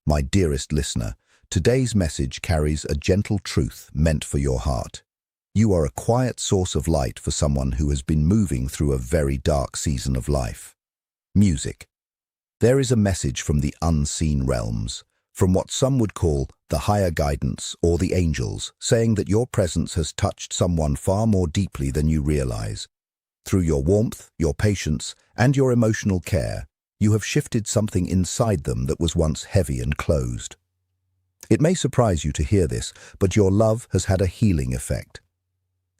My dearest listener, today's message carries a gentle truth meant for your heart. You are a quiet source of light for someone who has been moving through a very dark season of life. Music. There is a message from the unseen realms, from what some would call the higher guidance or the angels, saying that your presence has touched someone far more deeply than you realize. Through your warmth, your patience, and your emotional care, you have shifted something inside them that was once heavy and closed. It may surprise you to hear this, but your love has had a healing effect.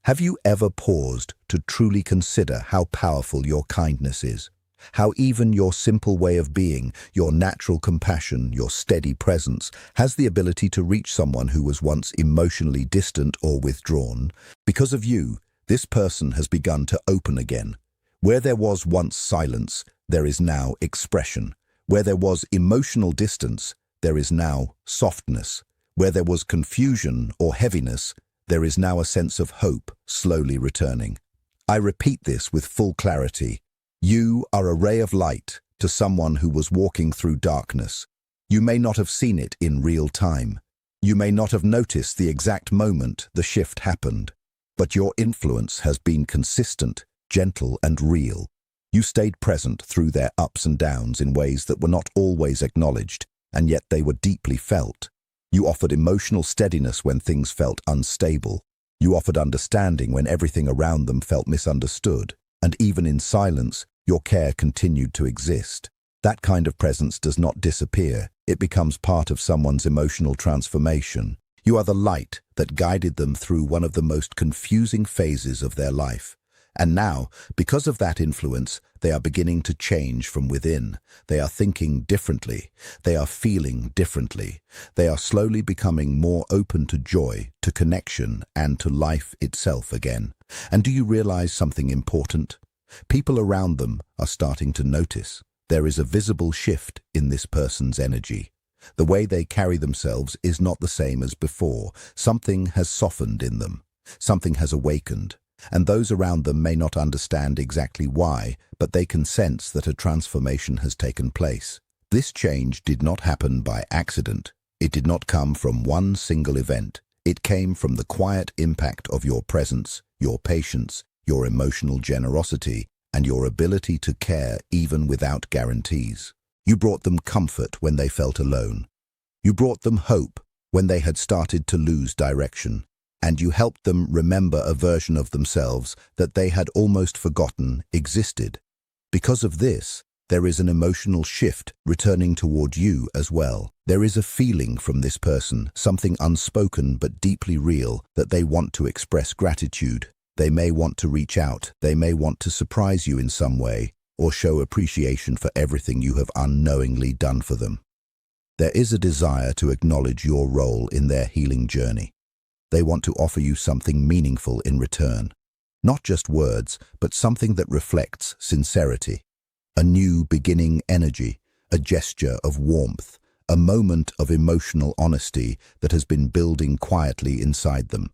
Have you ever paused to truly consider how powerful your kindness is? How even your simple way of being, your natural compassion, your steady presence, has the ability to reach someone who was once emotionally distant or withdrawn? Because of you, this person has begun to open again. Where there was once silence, there is now expression. Where there was emotional distance, there is now softness. Where there was confusion or heaviness, there is now a sense of hope slowly returning. I repeat this with full clarity. You are a ray of light to someone who was walking through darkness. You may not have seen it in real time. You may not have noticed the exact moment the shift happened. But your influence has been consistent, gentle, and real. You stayed present through their ups and downs in ways that were not always acknowledged, and yet they were deeply felt. You offered emotional steadiness when things felt unstable. You offered understanding when everything around them felt misunderstood. And even in silence, your care continued to exist. That kind of presence does not disappear. It becomes part of someone's emotional transformation. You are the light that guided them through one of the most confusing phases of their life. And now, because of that influence, they are beginning to change from within. They are thinking differently. They are feeling differently. They are slowly becoming more open to joy, to connection, and to life itself again. And do you realize something important? People around them are starting to notice. There is a visible shift in this person's energy. The way they carry themselves is not the same as before. Something has softened in them. Something has awakened. And those around them may not understand exactly why, but they can sense that a transformation has taken place. This change did not happen by accident. It did not come from one single event. It came from the quiet impact of your presence, your patience, your emotional generosity, and your ability to care even without guarantees. You brought them comfort when they felt alone. You brought them hope when they had started to lose direction. And you helped them remember a version of themselves that they had almost forgotten existed. Because of this, there is an emotional shift returning toward you as well. There is a feeling from this person, something unspoken but deeply real, that they want to express gratitude. They may want to reach out. They may want to surprise you in some way, or show appreciation for everything you have unknowingly done for them. There is a desire to acknowledge your role in their healing journey. They want to offer you something meaningful in return. Not just words, but something that reflects sincerity. A new beginning energy, a gesture of warmth, a moment of emotional honesty that has been building quietly inside them.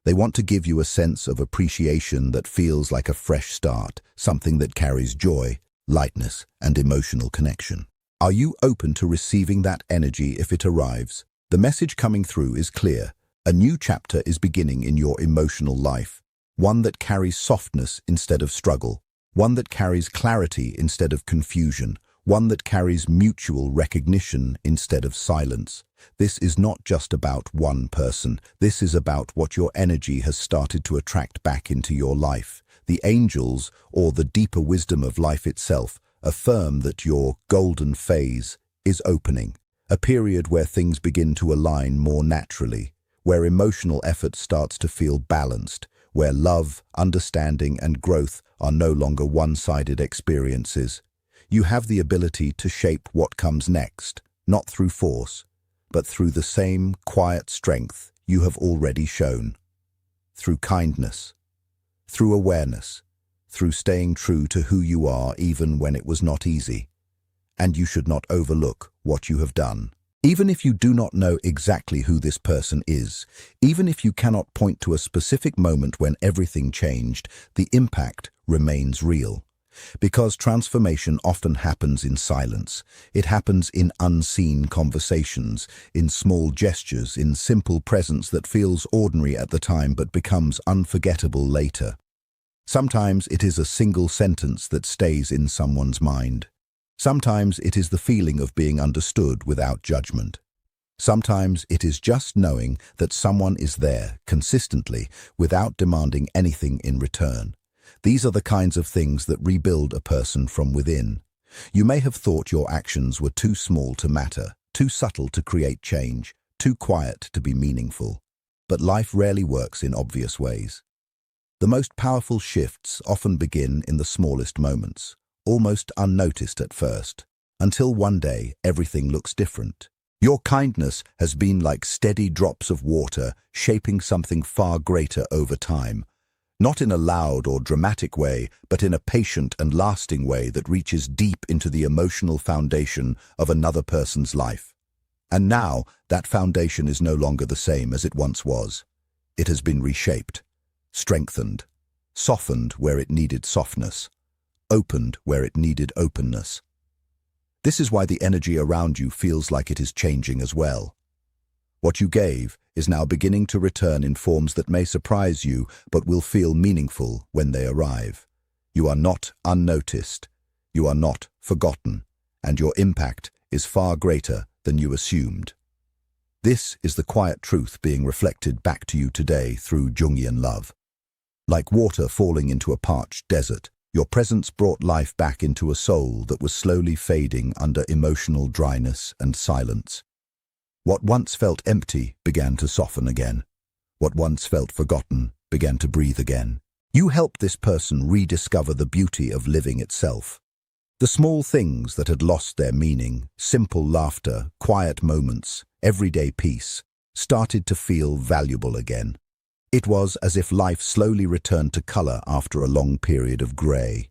They want to give you a sense of appreciation that feels like a fresh start, something that carries joy, lightness, and emotional connection. Are you open to receiving that energy if it arrives? The message coming through is clear. A new chapter is beginning in your emotional life, one that carries softness instead of struggle, one that carries clarity instead of confusion, one that carries mutual recognition instead of silence. This is not just about one person. This is about what your energy has started to attract back into your life. The angels, or the deeper wisdom of life itself, affirm that your golden phase is opening, a period where things begin to align more naturally, where emotional effort starts to feel balanced, where love, understanding, and growth are no longer one-sided experiences. You have the ability to shape what comes next, not through force, but through the same quiet strength you have already shown. Through kindness, through awareness, through staying true to who you are even when it was not easy. And you should not overlook what you have done. Even if you do not know exactly who this person is, even if you cannot point to a specific moment when everything changed, the impact remains real. Because transformation often happens in silence. It happens in unseen conversations, in small gestures, in simple presence that feels ordinary at the time but becomes unforgettable later. Sometimes it is a single sentence that stays in someone's mind. Sometimes it is the feeling of being understood without judgment. Sometimes it is just knowing that someone is there consistently without demanding anything in return. These are the kinds of things that rebuild a person from within. You may have thought your actions were too small to matter, too subtle to create change, too quiet to be meaningful. But life rarely works in obvious ways. The most powerful shifts often begin in the smallest moments, almost unnoticed at first, until one day everything looks different. Your kindness has been like steady drops of water shaping something far greater over time. Not in a loud or dramatic way, but in a patient and lasting way that reaches deep into the emotional foundation of another person's life. And now, that foundation is no longer the same as it once was. It has been reshaped, strengthened, softened where it needed softness, opened where it needed openness. This is why the energy around you feels like it is changing as well. What you gave is now beginning to return in forms that may surprise you but will feel meaningful when they arrive. You are not unnoticed, you are not forgotten, and your impact is far greater than you assumed. This is the quiet truth being reflected back to you today through Jungian love. Like water falling into a parched desert, your presence brought life back into a soul that was slowly fading under emotional dryness and silence. What once felt empty began to soften again. What once felt forgotten began to breathe again. You helped this person rediscover the beauty of living itself. The small things that had lost their meaning, simple laughter, quiet moments, everyday peace, started to feel valuable again. It was as if life slowly returned to color after a long period of gray.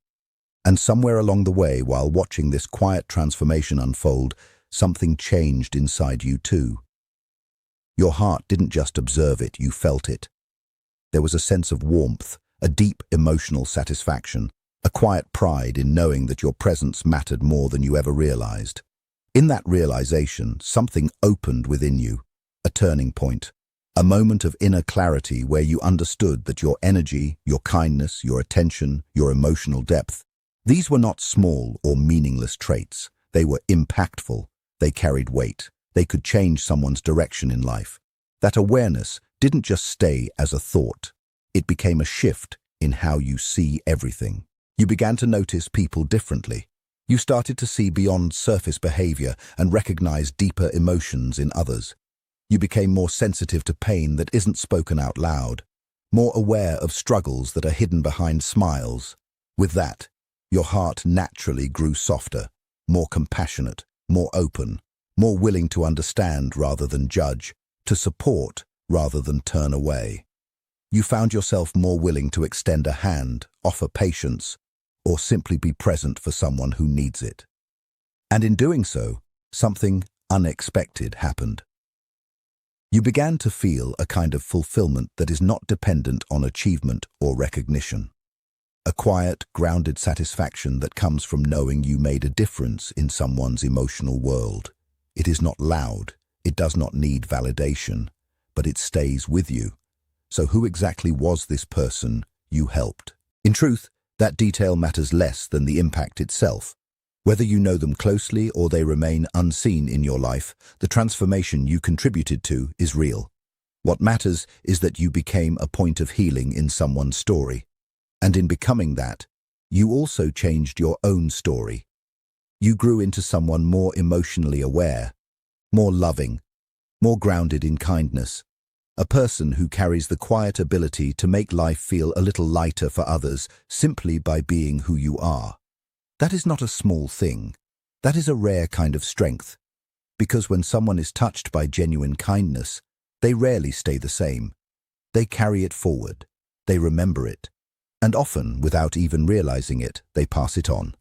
And somewhere along the way, while watching this quiet transformation unfold, something changed inside you too. Your heart didn't just observe it, you felt it. There was a sense of warmth, a deep emotional satisfaction, a quiet pride in knowing that your presence mattered more than you ever realized. In that realization, something opened within you, a turning point. A moment of inner clarity where you understood that your energy, your kindness, your attention, your emotional depth, these were not small or meaningless traits. They were impactful. They carried weight. They could change someone's direction in life. That awareness didn't just stay as a thought. It became a shift in how you see everything. You began to notice people differently. You started to see beyond surface behavior and recognize deeper emotions in others. You became more sensitive to pain that isn't spoken out loud, more aware of struggles that are hidden behind smiles. With that, your heart naturally grew softer, more compassionate, more open, more willing to understand rather than judge, to support rather than turn away. You found yourself more willing to extend a hand, offer patience, or simply be present for someone who needs it. And in doing so, something unexpected happened. You began to feel a kind of fulfillment that is not dependent on achievement or recognition. A quiet, grounded satisfaction that comes from knowing you made a difference in someone's emotional world. It is not loud, it does not need validation, but it stays with you. So who exactly was this person you helped? In truth, that detail matters less than the impact itself. Whether you know them closely or they remain unseen in your life, the transformation you contributed to is real. What matters is that you became a point of healing in someone's story. And in becoming that, you also changed your own story. You grew into someone more emotionally aware, more loving, more grounded in kindness. A person who carries the quiet ability to make life feel a little lighter for others simply by being who you are. That is not a small thing. That is a rare kind of strength. Because when someone is touched by genuine kindness, they rarely stay the same. They carry it forward. They remember it. And often, without even realizing it, they pass it on.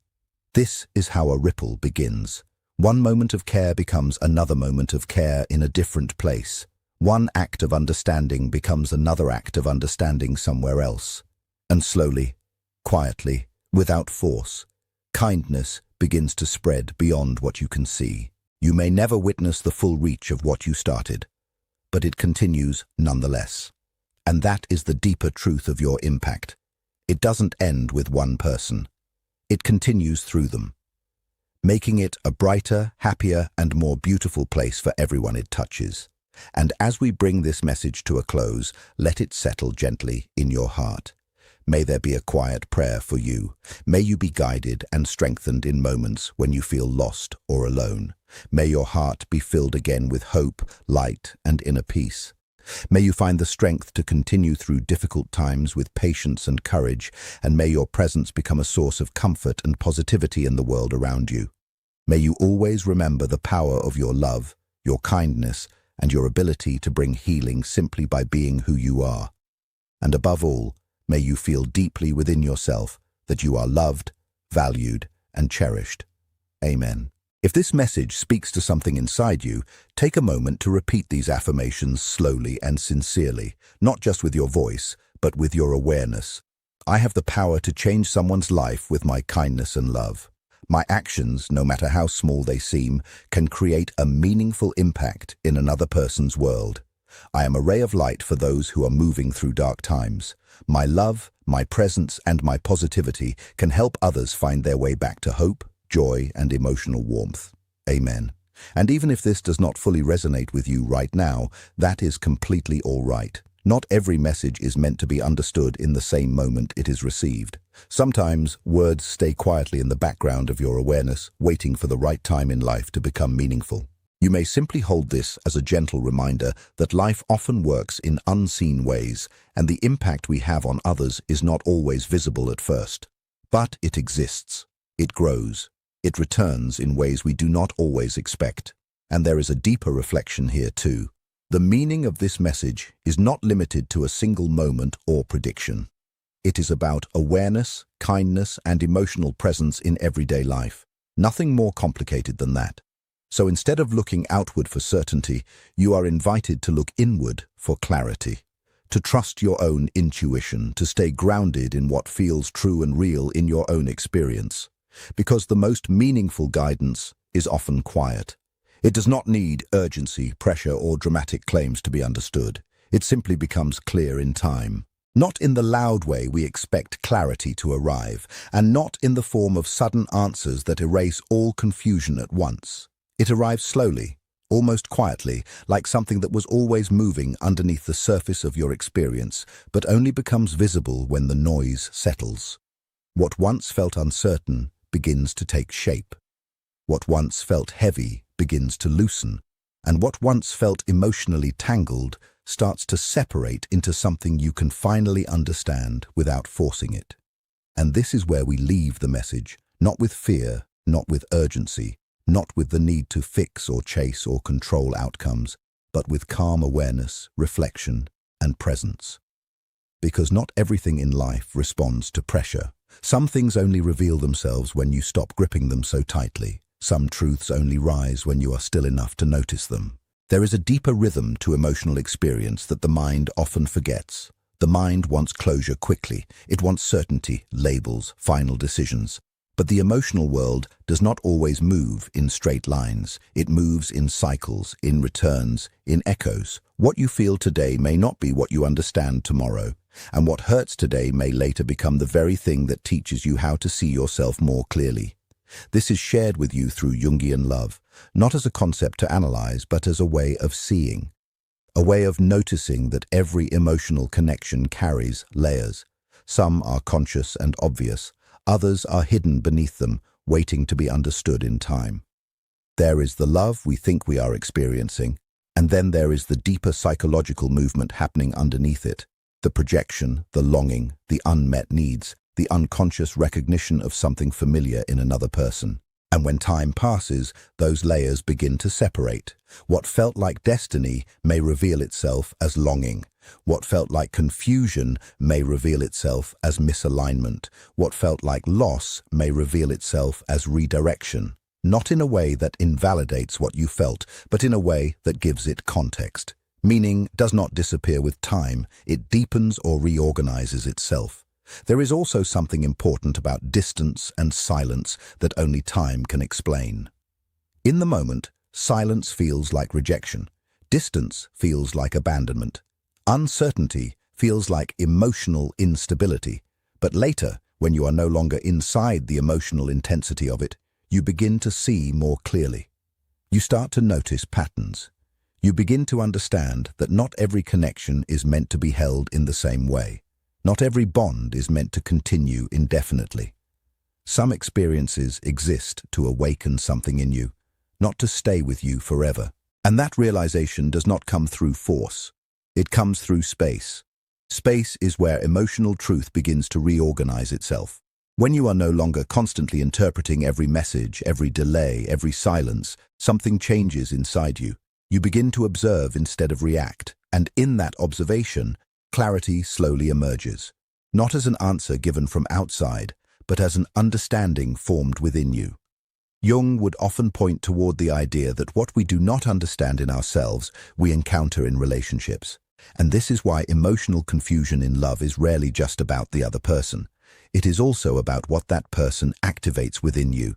This is how a ripple begins. One moment of care becomes another moment of care in a different place. One act of understanding becomes another act of understanding somewhere else. And slowly, quietly, Without force, kindness begins to spread beyond what you can see. You may never witness the full reach of what you started, but it continues nonetheless. And that is the deeper truth of your impact. It doesn't end with one person. It continues through them, making it a brighter, happier, and more beautiful place for everyone it touches. And as we bring this message to a close, let it settle gently in your heart. May there be a quiet prayer for you. May you be guided and strengthened in moments when you feel lost or alone. May your heart be filled again with hope, light, and inner peace. May you find the strength to continue through difficult times with patience and courage, and may your presence become a source of comfort and positivity in the world around you. May you always remember the power of your love, your kindness, and your ability to bring healing simply by being who you are. And above all, may you feel deeply within yourself that you are loved, valued, and cherished. Amen. If this message speaks to something inside you, take a moment to repeat these affirmations slowly and sincerely, not just with your voice, but with your awareness. I have the power to change someone's life with my kindness and love. My actions, no matter how small they seem, can create a meaningful impact in another person's world. I am a ray of light for those who are moving through dark times. My love, my presence, and my positivity can help others find their way back to hope, joy, and emotional warmth. Amen. And even if this does not fully resonate with you right now, that is completely all right. Not every message is meant to be understood in the same moment it is received. Sometimes words stay quietly in the background of your awareness, waiting for the right time in life to become meaningful. You may simply hold this as a gentle reminder that life often works in unseen ways, and the impact we have on others is not always visible at first. But it exists. It grows. It returns in ways we do not always expect. And there is a deeper reflection here too. The meaning of this message is not limited to a single moment or prediction. It is about awareness, kindness, and emotional presence in everyday life. Nothing more complicated than that. So instead of looking outward for certainty, you are invited to look inward for clarity, to trust your own intuition, to stay grounded in what feels true and real in your own experience. Because the most meaningful guidance is often quiet. It does not need urgency, pressure, or dramatic claims to be understood. It simply becomes clear in time. Not in the loud way we expect clarity to arrive, and not in the form of sudden answers that erase all confusion at once. It arrives slowly, almost quietly, like something that was always moving underneath the surface of your experience, but only becomes visible when the noise settles. What once felt uncertain begins to take shape. What once felt heavy begins to loosen, and what once felt emotionally tangled starts to separate into something you can finally understand without forcing it. And this is where we leave the message, not with fear, not with urgency, not with the need to fix or chase or control outcomes, but with calm awareness, reflection, and presence. Because not everything in life responds to pressure. Some things only reveal themselves when you stop gripping them so tightly. Some truths only rise when you are still enough to notice them. There is a deeper rhythm to emotional experience that the mind often forgets. The mind wants closure quickly. It wants certainty, labels, final decisions. But the emotional world does not always move in straight lines. It moves in cycles, in returns, in echoes. What you feel today may not be what you understand tomorrow. And what hurts today may later become the very thing that teaches you how to see yourself more clearly. This is shared with you through Jungian love, not as a concept to analyze, but as a way of seeing. A way of noticing that every emotional connection carries layers. Some are conscious and obvious. Others are hidden beneath them, waiting to be understood in time. There is the love we think we are experiencing, and then there is the deeper psychological movement happening underneath it. The projection, the longing, the unmet needs, the unconscious recognition of something familiar in another person. And when time passes, those layers begin to separate. What felt like destiny may reveal itself as longing. What felt like confusion may reveal itself as misalignment. What felt like loss may reveal itself as redirection. Not in a way that invalidates what you felt, but in a way that gives it context. Meaning does not disappear with time, it deepens or reorganizes itself. There is also something important about distance and silence that only time can explain. In the moment, silence feels like rejection. Distance feels like abandonment. Uncertainty feels like emotional instability. But later, when you are no longer inside the emotional intensity of it, you begin to see more clearly. You start to notice patterns. You begin to understand that not every connection is meant to be held in the same way. Not every bond is meant to continue indefinitely. Some experiences exist to awaken something in you, not to stay with you forever. And that realization does not come through force. It comes through space. Space is where emotional truth begins to reorganize itself. When you are no longer constantly interpreting every message, every delay, every silence, something changes inside you. You begin to observe instead of react, and in that observation, clarity slowly emerges, not as an answer given from outside, but as an understanding formed within you. Jung would often point toward the idea that what we do not understand in ourselves, we encounter in relationships. And this is why emotional confusion in love is rarely just about the other person. It is also about what that person activates within you.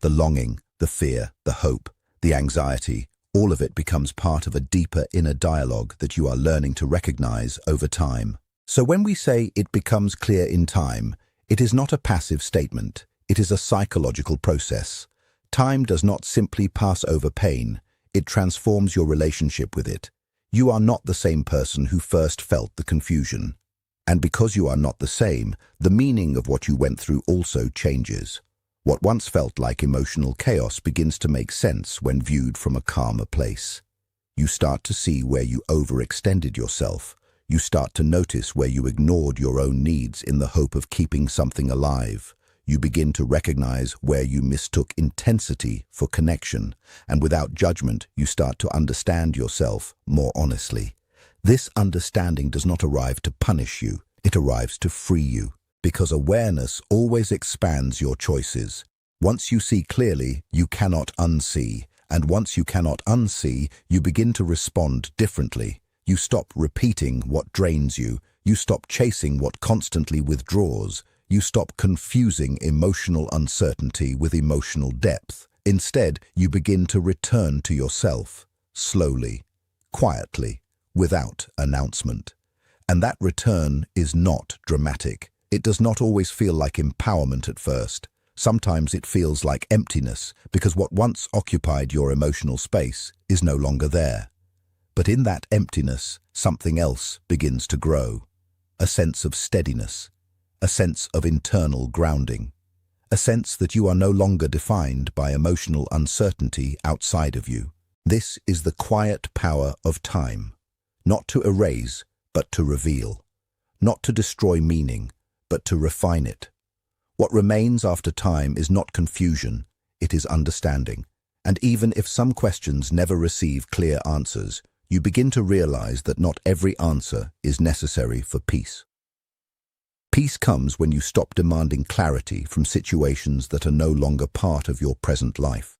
The longing, the fear, the hope, the anxiety, all of it becomes part of a deeper inner dialogue that you are learning to recognize over time. So when we say it becomes clear in time, it is not a passive statement. It is a psychological process. Time does not simply pass over pain. It transforms your relationship with it. You are not the same person who first felt the confusion. And because you are not the same, the meaning of what you went through also changes. What once felt like emotional chaos begins to make sense when viewed from a calmer place. You start to see where you overextended yourself. You start to notice where you ignored your own needs in the hope of keeping something alive. You begin to recognize where you mistook intensity for connection, and without judgment, you start to understand yourself more honestly. This understanding does not arrive to punish you, it arrives to free you, because awareness always expands your choices. Once you see clearly, you cannot unsee, and once you cannot unsee, you begin to respond differently. You stop repeating what drains you, you stop chasing what constantly withdraws, you stop confusing emotional uncertainty with emotional depth. Instead, you begin to return to yourself, slowly, quietly, without announcement. And that return is not dramatic. It does not always feel like empowerment at first. Sometimes it feels like emptiness, because what once occupied your emotional space is no longer there. But in that emptiness, something else begins to grow. A sense of steadiness, a sense of internal grounding, a sense that you are no longer defined by emotional uncertainty outside of you. This is the quiet power of time, not to erase, but to reveal, not to destroy meaning, but to refine it. What remains after time is not confusion, it is understanding. And even if some questions never receive clear answers, you begin to realize that not every answer is necessary for peace. Peace comes when you stop demanding clarity from situations that are no longer part of your present life.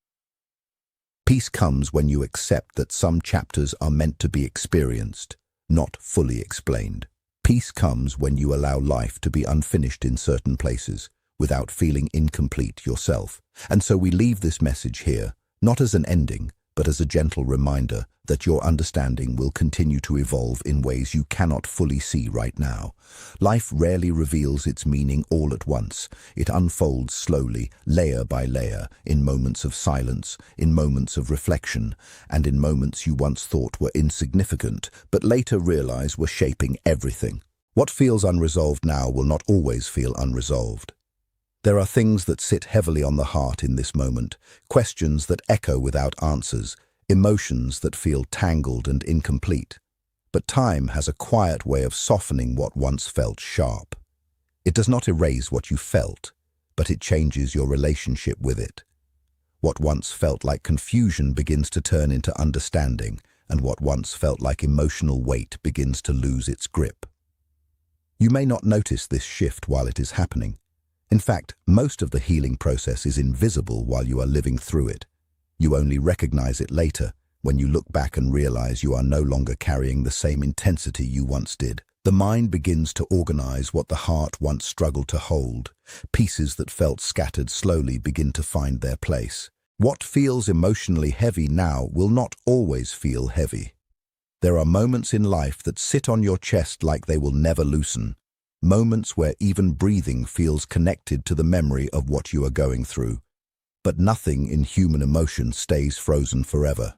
Peace comes when you accept that some chapters are meant to be experienced, not fully explained. Peace comes when you allow life to be unfinished in certain places, without feeling incomplete yourself. And so we leave this message here, not as an ending, but as a gentle reminder that your understanding will continue to evolve in ways you cannot fully see right now. Life rarely reveals its meaning all at once. It unfolds slowly, layer by layer, in moments of silence, in moments of reflection, and in moments you once thought were insignificant, but later realize were shaping everything. What feels unresolved now will not always feel unresolved. There are things that sit heavily on the heart in this moment, questions that echo without answers, emotions that feel tangled and incomplete. But time has a quiet way of softening what once felt sharp. It does not erase what you felt, but it changes your relationship with it. What once felt like confusion begins to turn into understanding, and what once felt like emotional weight begins to lose its grip. You may not notice this shift while it is happening. In fact, most of the healing process is invisible while you are living through it. You only recognize it later, when you look back and realize you are no longer carrying the same intensity you once did. The mind begins to organize what the heart once struggled to hold. Pieces that felt scattered slowly begin to find their place. What feels emotionally heavy now will not always feel heavy. There are moments in life that sit on your chest like they will never loosen. Moments where even breathing feels connected to the memory of what you are going through. But nothing in human emotion stays frozen forever.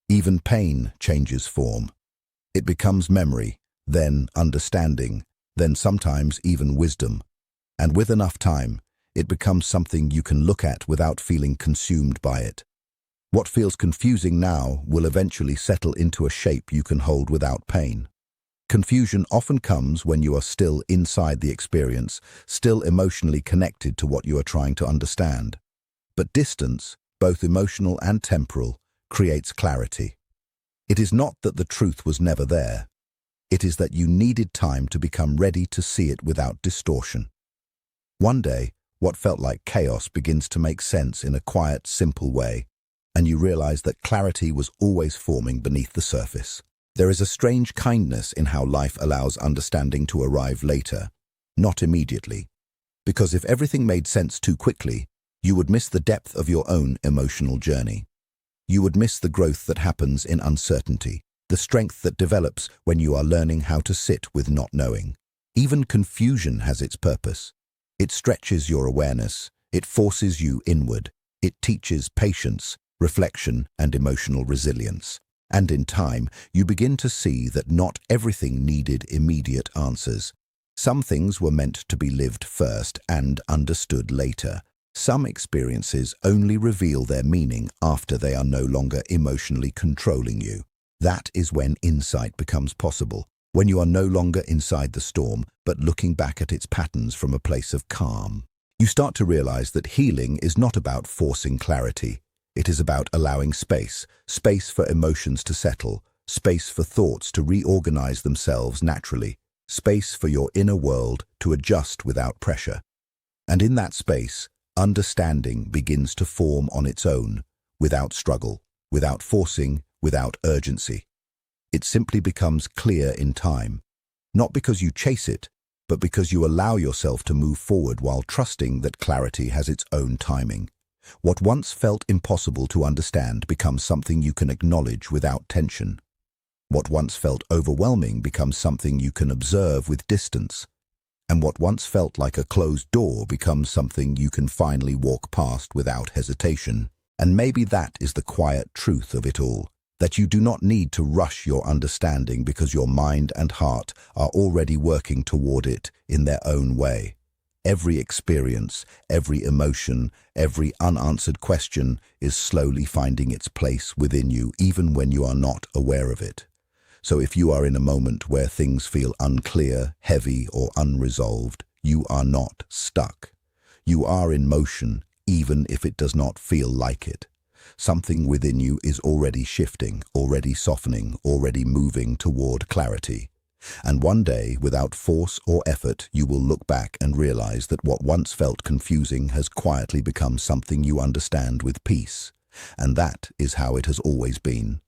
Even pain changes form. It becomes memory, then understanding, then sometimes even wisdom. And with enough time, it becomes something you can look at without feeling consumed by it. What feels confusing now will eventually settle into a shape you can hold without pain. Confusion often comes when you are still inside the experience, still emotionally connected to what you are trying to understand. But distance, both emotional and temporal, creates clarity. It is not that the truth was never there. It is that you needed time to become ready to see it without distortion. One day, what felt like chaos begins to make sense in a quiet, simple way, and you realize that clarity was always forming beneath the surface. There is a strange kindness in how life allows understanding to arrive later, not immediately. Because if everything made sense too quickly, you would miss the depth of your own emotional journey. You would miss the growth that happens in uncertainty, the strength that develops when you are learning how to sit with not knowing. Even confusion has its purpose. It stretches your awareness, it forces you inward, it teaches patience, reflection, and emotional resilience. And in time, you begin to see that not everything needed immediate answers. Some things were meant to be lived first and understood later. Some experiences only reveal their meaning after they are no longer emotionally controlling you. That is when insight becomes possible, when you are no longer inside the storm, but looking back at its patterns from a place of calm. You start to realize that healing is not about forcing clarity. It is about allowing space for emotions to settle, space for thoughts to reorganize themselves naturally, space for your inner world to adjust without pressure. And in that space, understanding begins to form on its own, without struggle, without forcing, without urgency. It simply becomes clear in time, not because you chase it, but because you allow yourself to move forward while trusting that clarity has its own timing. What once felt impossible to understand becomes something you can acknowledge without tension. What once felt overwhelming becomes something you can observe with distance. And what once felt like a closed door becomes something you can finally walk past without hesitation. And maybe that is the quiet truth of it all, that you do not need to rush your understanding because your mind and heart are already working toward it in their own way. Every experience, every emotion, every unanswered question is slowly finding its place within you, even when you are not aware of it. So if you are in a moment where things feel unclear, heavy, or unresolved, you are not stuck. You are in motion, even if it does not feel like it. Something within you is already shifting, already softening, already moving toward clarity. And one day, without force or effort, you will look back and realize that what once felt confusing has quietly become something you understand with peace. And that is how it has always been.